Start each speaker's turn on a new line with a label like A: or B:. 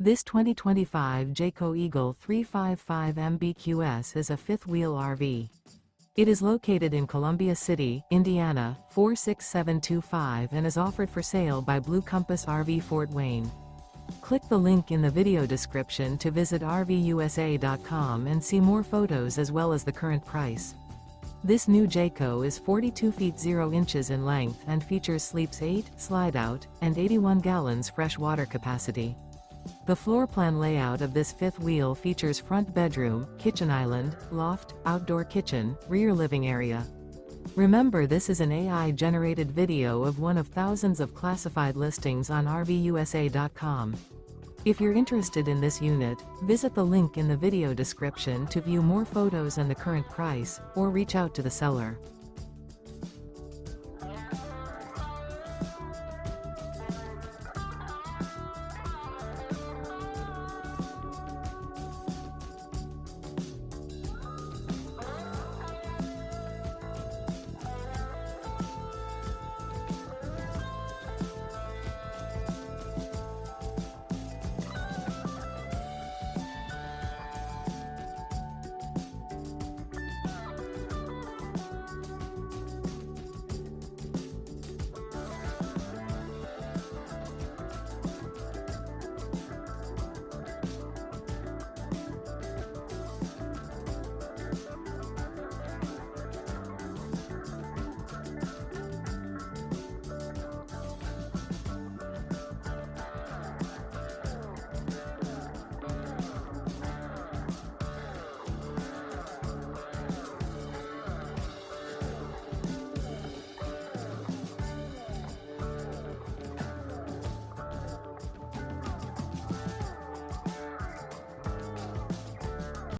A: This 2025 Jayco Eagle 355 MBQS is a fifth-wheel RV. It is located in Columbia City, Indiana, 46725 and is offered for sale by Blue Compass RV Fort Wayne. Click the link in the video description to visit RVUSA.com and see more photos as well as the current price. This new Jayco is 42 feet 0 inches in length and features sleeps 8, slide-out, and 81 gallons fresh water capacity. The floor plan layout of this fifth wheel features front bedroom, kitchen island, loft, outdoor kitchen, rear living area. Remember, this is an AI-generated video of one of thousands of classified listings on RVUSA.com. If you're interested in this unit, visit the link in the video description to view more photos and the current price, or reach out to the seller.